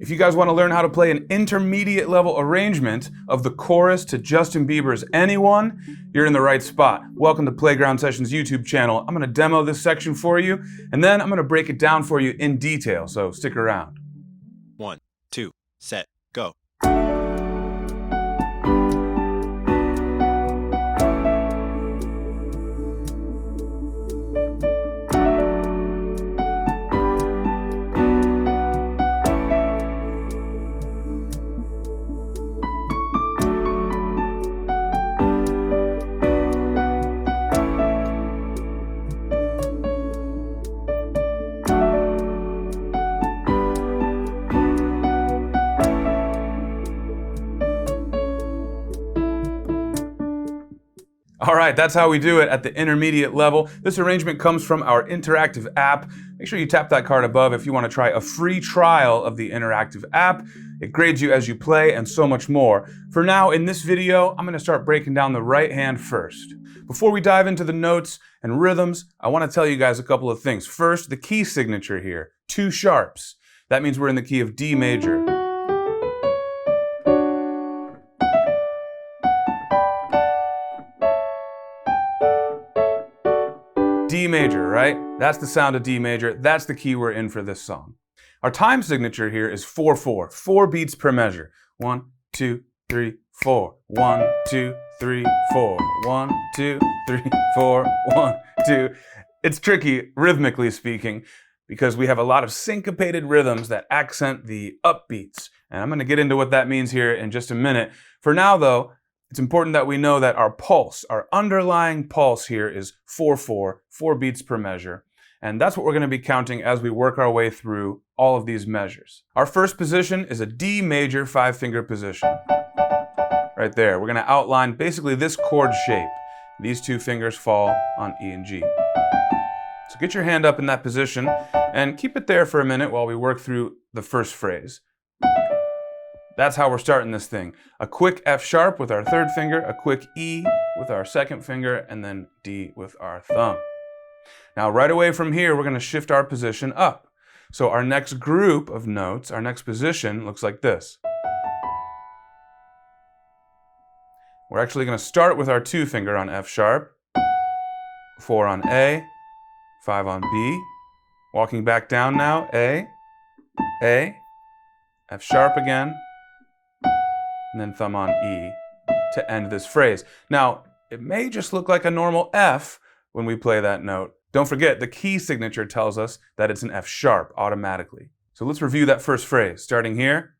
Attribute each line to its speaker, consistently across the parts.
Speaker 1: If you guys want to learn how to play an intermediate level arrangement of the chorus to Justin Bieber's Anyone, you're in the right spot. Welcome to Playground Sessions YouTube channel. I'm going to demo this section for you, and then I'm going to break it down for you in detail, so stick around.
Speaker 2: 1, 2, set, go.
Speaker 1: All right, that's how we do it at the intermediate level. This arrangement comes from our interactive app. Make sure you tap that card above if you want to try a free trial of the interactive app. It grades you as you play and so much more. For now, in this video, I'm going to start breaking down the right hand first. Before we dive into the notes and rhythms, I want to tell you guys a couple of things. First, the key signature here, 2 sharps. That means we're in the key of D major. D major, right? That's the sound of D major. That's the key we're in for this song. Our time signature here is 4/4, 4 beats per measure. 1, 2, 3, 4. 1, 2, 3, 4. 1, 2, 3, 4. 1, 2. It's tricky, rhythmically speaking, because we have a lot of syncopated rhythms that accent the upbeats. And I'm going to get into what that means here in just a minute. For now, though, it's important that we know that our pulse, our underlying pulse here is 4/4, 4 beats per measure. And that's what we're going to be counting as we work our way through all of these measures. Our first position is a D major 5-finger position. Right there. We're going to outline basically this chord shape. These 2 fingers fall on E and G. So get your hand up in that position and keep it there for a minute while we work through the first phrase. That's how we're starting this thing. A quick F sharp with our 3rd finger, a quick E with our 2nd finger, and then D with our thumb. Now right away from here, we're going to shift our position up. So our next group of notes, our next position looks like this. We're actually going to start with our 2 finger on F sharp, 4 on A, 5 on B. Walking back down now, A, F sharp again, and then thumb on E to end this phrase. Now, it may just look like a normal F when we play that note. Don't forget, the key signature tells us that it's an F sharp automatically. So let's review that first phrase, starting here.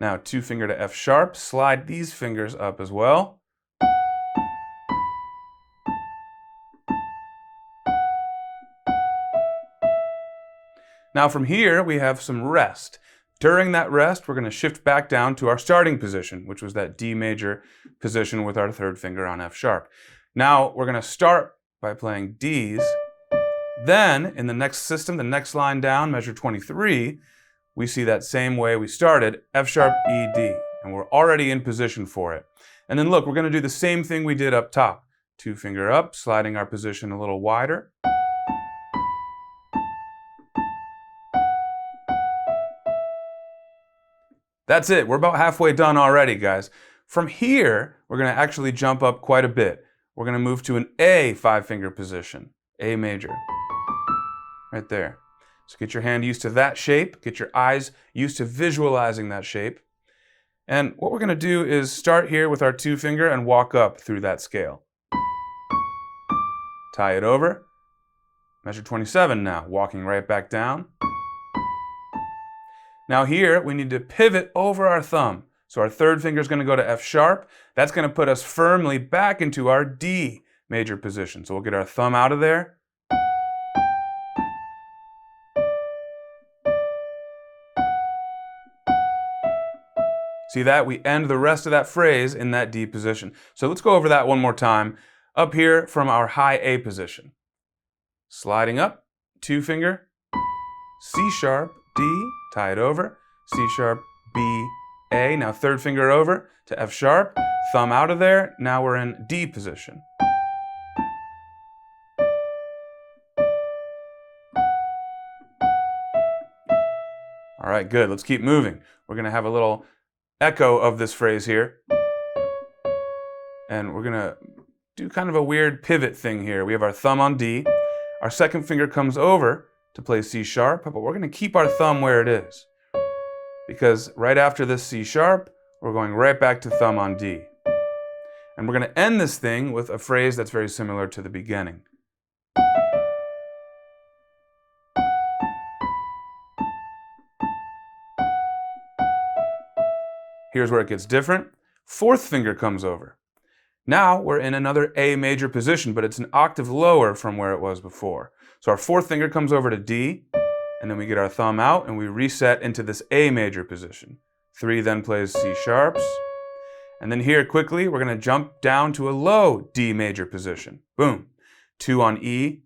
Speaker 1: Now, 2 finger to F sharp, slide these fingers up as well. Now from here, we have some rest. During that rest, we're going to shift back down to our starting position, which was that D major position with our 3rd finger on F sharp. Now we're going to start by playing Ds. Then, in the next system, the next line down, measure 23, we see that same way we started, F sharp, E, D. And we're already in position for it. And then look, we're going to do the same thing we did up top. 2 finger up, sliding our position a little wider. That's it. We're about halfway done already, guys. From here, we're going to actually jump up quite a bit. We're going to move to an A 5-finger position, A major, right there. So get your hand used to that shape. Get your eyes used to visualizing that shape. And what we're going to do is start here with our 2 finger and walk up through that scale. Tie it over. Measure 27 now, walking right back down. Now here, we need to pivot over our thumb. So our 3rd finger is going to go to F sharp. That's going to put us firmly back into our D major position. So we'll get our thumb out of there. See that? We end the rest of that phrase in that D position. So let's go over that one more time. Up here from our high A position. Sliding up, 2 finger, C sharp, D, tie it over, C sharp, B, A. Now 3rd finger over to F sharp, thumb out of there. Now we're in D position. All right, good. Let's keep moving. We're going to have a little echo of this phrase here. And we're going to do kind of a weird pivot thing here. We have our thumb on D. Our second finger comes over to play C sharp, but we're going to keep our thumb where it is. Because right after this C sharp, we're going right back to thumb on D. And we're going to end this thing with a phrase that's very similar to the beginning. Here's where it gets different. Fourth finger comes over. Now we're in another A major position, but it's an octave lower from where it was before. So our fourth finger comes over to D, and then we get our thumb out and we reset into this A major position. 3 then plays C sharps. And then here quickly, we're going to jump down to a low D major position. Boom. 2 on E,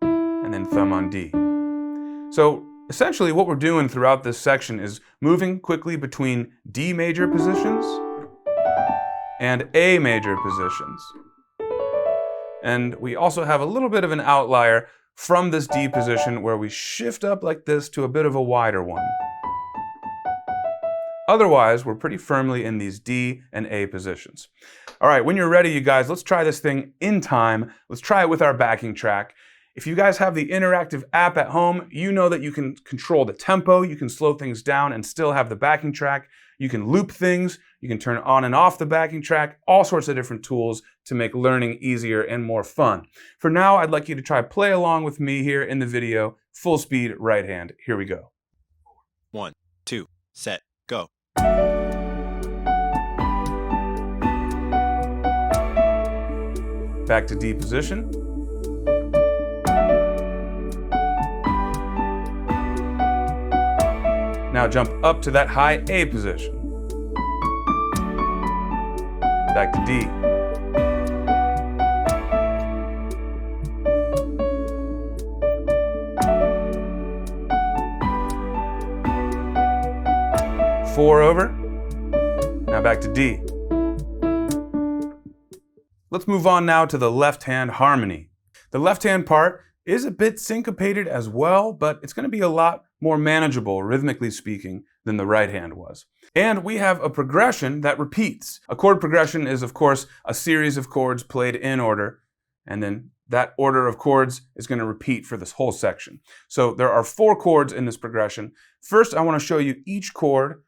Speaker 1: and then thumb on D. So essentially what we're doing throughout this section is moving quickly between D major positions and A major positions. And we also have a little bit of an outlier from this D position where we shift up like this to a bit of a wider one. Otherwise, we're pretty firmly in these D and A positions. All right, when you're ready, you guys, let's try this thing in time. Let's try it with our backing track. If you guys have the interactive app at home, you know that you can control the tempo, you can slow things down and still have the backing track. You can loop things, you can turn on and off the backing track, all sorts of different tools to make learning easier and more fun. For now, I'd like you to try play along with me here in the video, full speed right hand. Here we go.
Speaker 2: 1, 2, set, go.
Speaker 1: Back to D position. Now jump up to that high A position. Back to D. Four over. Now back to D. Let's move on now to the left hand harmony. The left hand part is a bit syncopated as well, but it's going to be a lot more manageable, rhythmically speaking, than the right hand was. And we have a progression that repeats. A chord progression is, of course, a series of chords played in order, and then that order of chords is going to repeat for this whole section. So there are 4 chords in this progression. First, I want to show you each chord,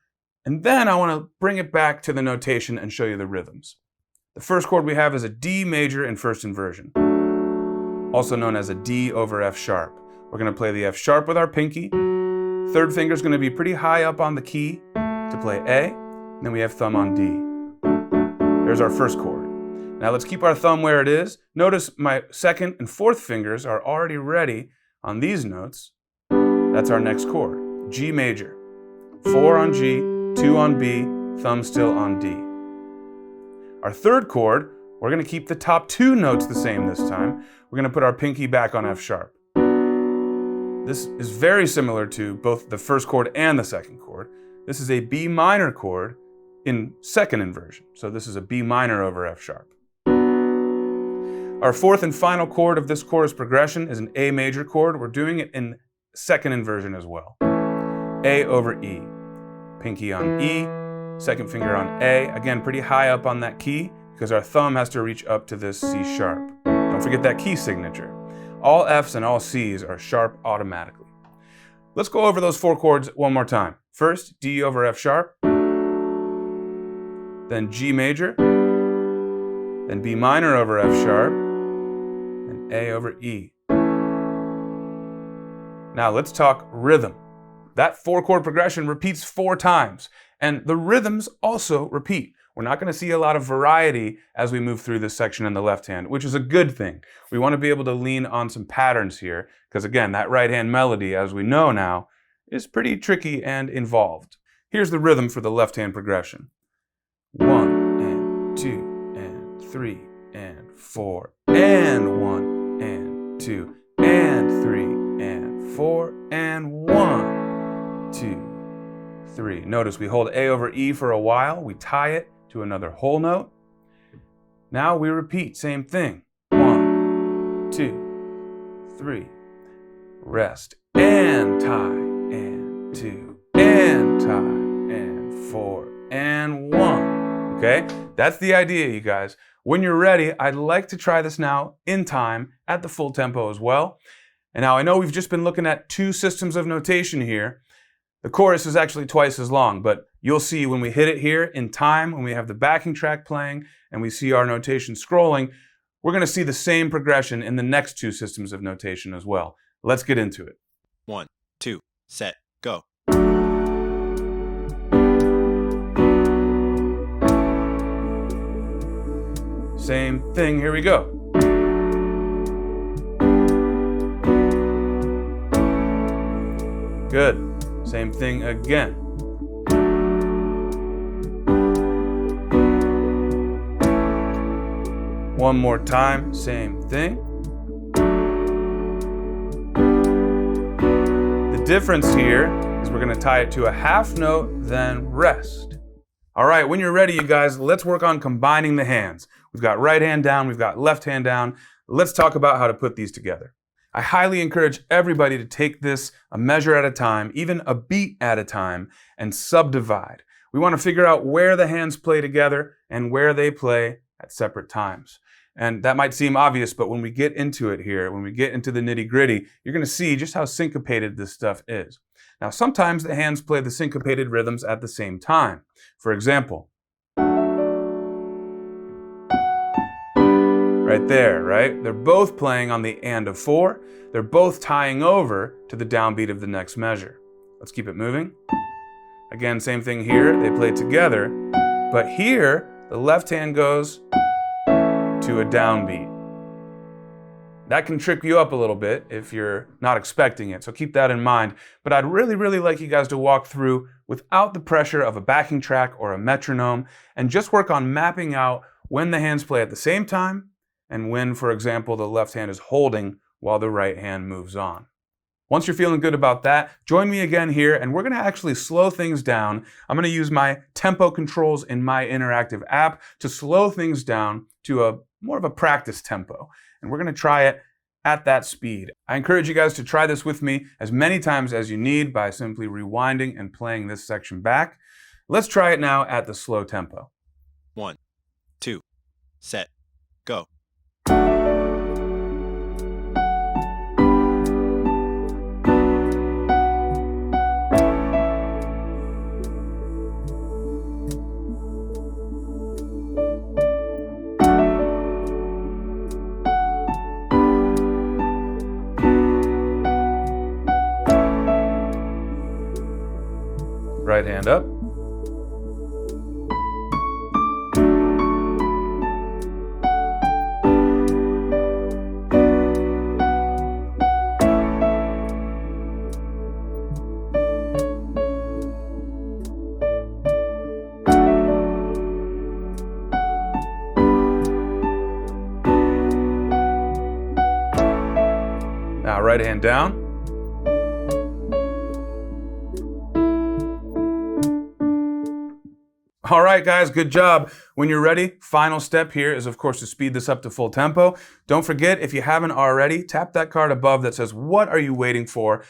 Speaker 1: and then I want to bring it back to the notation and show you the rhythms. The first chord we have is a D major in first inversion, also known as a D over F sharp. We're going to play the F sharp with our pinky. Third finger is going to be pretty high up on the key to play A, and then we have thumb on D. There's our first chord. Now let's keep our thumb where it is. Notice my second and fourth fingers are already ready on these notes. That's our next chord, G major. 4 on G, 2 on B, thumb still on D. Our third chord, we're going to keep the top 2 notes the same this time. We're going to put our pinky back on F sharp. This is very similar to both the first chord and the second chord. This is a B minor chord in second inversion. So this is a B minor over F sharp. Our fourth and final chord of this chorus progression is an A major chord. We're doing it in second inversion as well. A over E. Pinky on E, second finger on A. Again, pretty high up on that key because our thumb has to reach up to this C sharp. Don't forget that key signature. All Fs and all Cs are sharp automatically. Let's go over those 4 chords one more time. First, D over F sharp, then G major, then B minor over F sharp, and A over E. Now let's talk rhythm. That 4-chord progression repeats 4 times, and the rhythms also repeat. We're not going to see a lot of variety as we move through this section in the left hand, which is a good thing. We want to be able to lean on some patterns here, because again, that right hand melody, as we know now, is pretty tricky and involved. Here's the rhythm for the left hand progression. 1 and 2 and 3 and 4 and 1 and 2 and 3 and 4 and 1, 2, 3. Notice we hold A over E for a while, we tie it to another whole note. Now we repeat, same thing. 1, 2, 3. Rest and tie and 2, and time, and 4, and 1. Okay, that's the idea, you guys. When you're ready, I'd like to try this now in time at the full tempo as well. And now I know we've just been looking at 2 systems of notation here. The chorus is actually twice as long, but you'll see when we hit it here in time, when we have the backing track playing and we see our notation scrolling, we're going to see the same progression in the next 2 systems of notation as well. Let's get into it.
Speaker 2: 1, 2, set, go.
Speaker 1: Same thing, here we go. Good. Same thing again. One more time, same thing. The difference here is we're going to tie it to a half note, then rest. All right, when you're ready, you guys, let's work on combining the hands. We've got right hand down, we've got left hand down. Let's talk about how to put these together. I highly encourage everybody to take this a measure at a time, even a beat at a time, and subdivide. We want to figure out where the hands play together and where they play at separate times. And that might seem obvious, but when we get into it here, when we get into the nitty-gritty, you're going to see just how syncopated this stuff is. Now, sometimes the hands play the syncopated rhythms at the same time. For example, right there, right? They're both playing on the and of 4. They're both tying over to the downbeat of the next measure. Let's keep it moving. Again, same thing here. They play together, but here the left hand goes to a downbeat. That can trip you up a little bit if you're not expecting it, so keep that in mind. But I'd really like you guys to walk through without the pressure of a backing track or a metronome and just work on mapping out when the hands play at the same time and when, for example, the left hand is holding while the right hand moves on. Once you're feeling good about that, join me again here, and we're going to actually slow things down. I'm going to use my tempo controls in my interactive app to slow things down to a more of a practice tempo. And we're going to try it at that speed. I encourage you guys to try this with me as many times as you need by simply rewinding and playing this section back. Let's try it now at the slow tempo.
Speaker 2: 1, 2, set, go.
Speaker 1: Right hand up. Now right hand down. All right, guys, good job. When you're ready, final step here is, of course, to speed this up to full tempo. Don't forget, if you haven't already, tap that card above that says, "What are you waiting for?"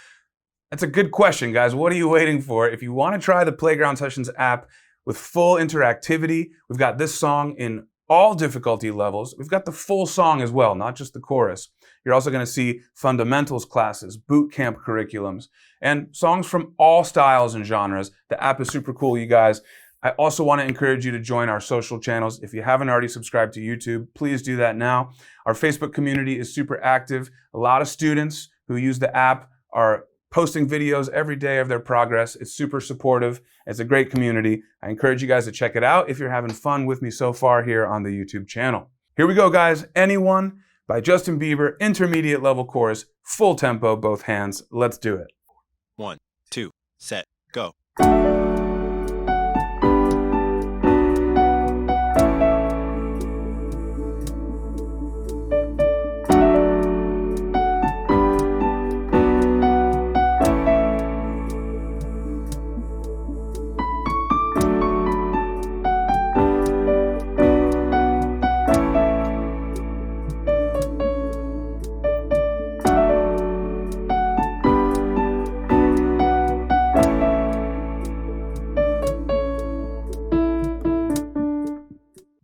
Speaker 1: That's a good question, guys. What are you waiting for? If you want to try the Playground Sessions app with full interactivity, we've got this song in all difficulty levels. We've got the full song as well, not just the chorus. You're also going to see fundamentals classes, boot camp curriculums, and songs from all styles and genres. The app is super cool, you guys. I also want to encourage you to join our social channels. If you haven't already subscribed to YouTube, please do that now. Our Facebook community is super active. A lot of students who use the app are posting videos every day of their progress. It's super supportive. It's a great community. I encourage you guys to check it out if you're having fun with me so far here on the YouTube channel. Here we go, guys. Anyone by Justin Bieber, intermediate level chorus, full tempo, both hands. Let's do it.
Speaker 2: 1, 2, set, go.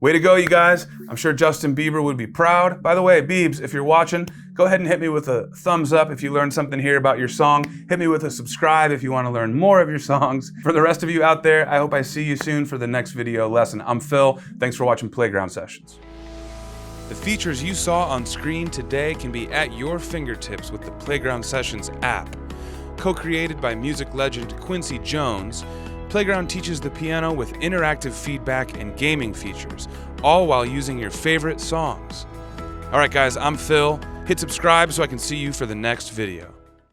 Speaker 1: Way to go, you guys. I'm sure Justin Bieber would be proud. By the way, Biebs, if you're watching, go ahead and hit me with a thumbs up if you learned something here about your song. Hit me with a subscribe if you want to learn more of your songs. For the rest of you out there, I hope I see you soon for the next video lesson. I'm Phil. Thanks for watching Playground Sessions. The features you saw on screen today can be at your fingertips with the Playground Sessions app. Co-created by music legend Quincy Jones, Playground teaches the piano with interactive feedback and gaming features, all while using your favorite songs. All right, guys, I'm Phil. Hit subscribe so I can see you for the next video.